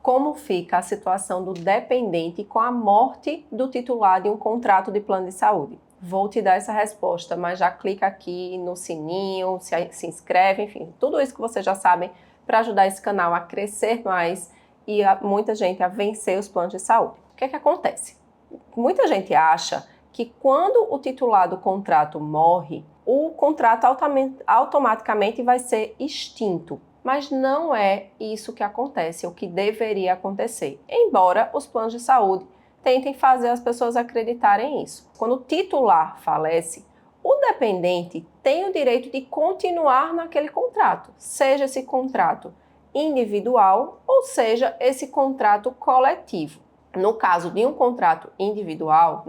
Como fica a situação do dependente com a morte do titular de um contrato de plano de saúde? Vou te dar essa resposta, mas já clica aqui no sininho, se inscreve, enfim, tudo isso que vocês já sabem para ajudar esse canal a crescer mais e muita gente a vencer os planos de saúde. O que é que acontece? Muita gente acha que quando o titular do contrato morre, o contrato automaticamente vai ser extinto. Mas não é isso que acontece, o que deveria acontecer. Embora os planos de saúde tentem fazer as pessoas acreditarem nisso. Quando o titular falece, o dependente tem o direito de continuar naquele contrato, seja esse contrato individual ou seja esse contrato coletivo. No caso de um contrato individual,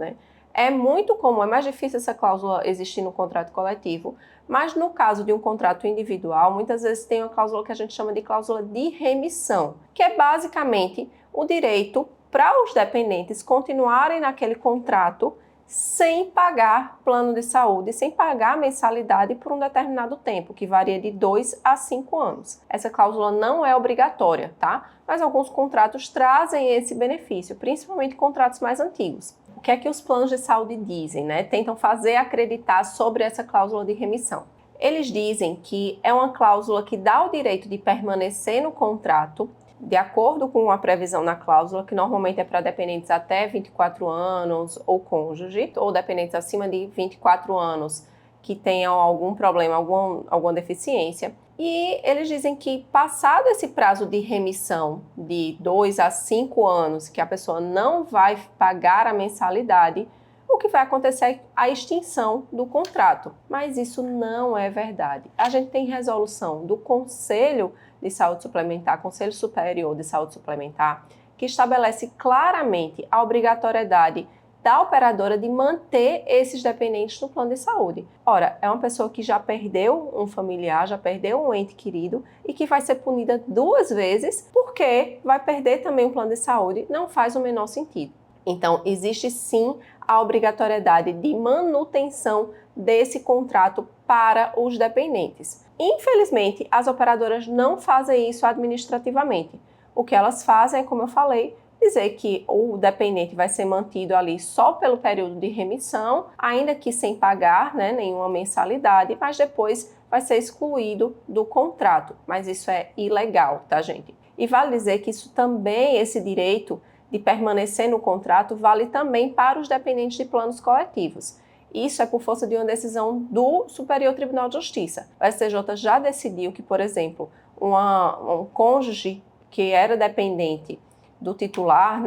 é muito comum, é mais difícil essa cláusula existir no contrato coletivo, mas no caso de um contrato individual, muitas vezes tem uma cláusula que a gente chama de cláusula de remissão, que é basicamente o direito para os dependentes continuarem naquele contrato sem pagar plano de saúde, sem pagar mensalidade por um determinado tempo, que varia de 2 a 5 anos. Essa cláusula não é obrigatória, tá? Mas alguns contratos trazem esse benefício, principalmente contratos mais antigos. O que é que os planos de saúde dizem, Tentam fazer acreditar sobre essa cláusula de remissão. Eles dizem que é uma cláusula que dá o direito de permanecer no contrato de acordo com a previsão na cláusula, que normalmente é para dependentes até 24 anos ou cônjuge, ou dependentes acima de 24 anos que tenham algum problema, alguma deficiência. E eles dizem que passado esse prazo de remissão de 2 a 5 anos, que a pessoa não vai pagar a mensalidade, o que vai acontecer é a extinção do contrato. Mas isso não é verdade. A gente tem resolução do Conselho de Saúde Suplementar, Conselho Superior de Saúde Suplementar, que estabelece claramente a obrigatoriedade da operadora de manter esses dependentes no plano de saúde. Ora, é uma pessoa que já perdeu um familiar, já perdeu um ente querido e que vai ser punida 2 vezes porque vai perder também o plano de saúde, não faz o menor sentido. Então, existe sim a obrigatoriedade de manutenção desse contrato para os dependentes. Infelizmente, as operadoras não fazem isso administrativamente. O que elas fazem é, como eu falei, dizer que o dependente vai ser mantido ali só pelo período de remissão, ainda que sem pagar nenhuma mensalidade, mas depois vai ser excluído do contrato. Mas isso é ilegal, tá, gente? E vale dizer que isso também, esse direito de permanecer no contrato, vale também para os dependentes de planos coletivos. Isso é por força de uma decisão do Superior Tribunal de Justiça. O STJ já decidiu que, por exemplo, um cônjuge que era dependente do titular,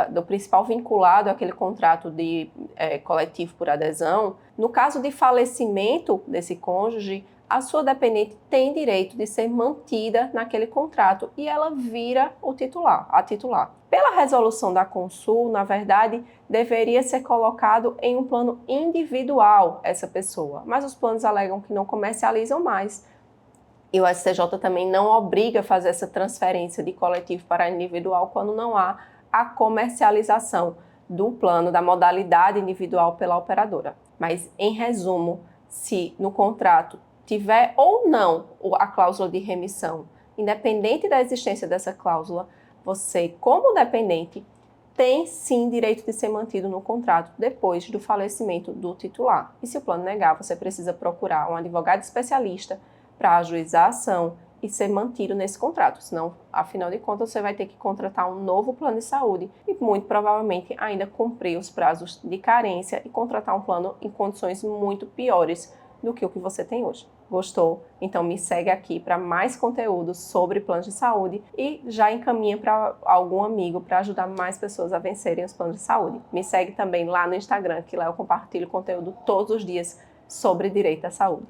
do principal vinculado àquele contrato de coletivo por adesão, no caso de falecimento desse cônjuge, a sua dependente tem direito de ser mantida naquele contrato e ela vira a titular. Pela resolução da Consul, na verdade, deveria ser colocado em um plano individual essa pessoa, mas os planos alegam que não comercializam mais. E o STJ também não obriga a fazer essa transferência de coletivo para individual quando não há a comercialização do plano, da modalidade individual pela operadora. Mas, em resumo, se no contrato tiver ou não a cláusula de remissão, independente da existência dessa cláusula, você, como dependente, tem sim direito de ser mantido no contrato depois do falecimento do titular. E se o plano negar, você precisa procurar um advogado especialista para ajuizar a ação e ser mantido nesse contrato. Senão, afinal de contas, você vai ter que contratar um novo plano de saúde e, muito provavelmente, ainda cumprir os prazos de carência e contratar um plano em condições muito piores do que o que você tem hoje. Gostou? Então me segue aqui para mais conteúdo sobre planos de saúde e já encaminha para algum amigo para ajudar mais pessoas a vencerem os planos de saúde. Me segue também lá no Instagram, que lá eu compartilho conteúdo todos os dias sobre direito à saúde.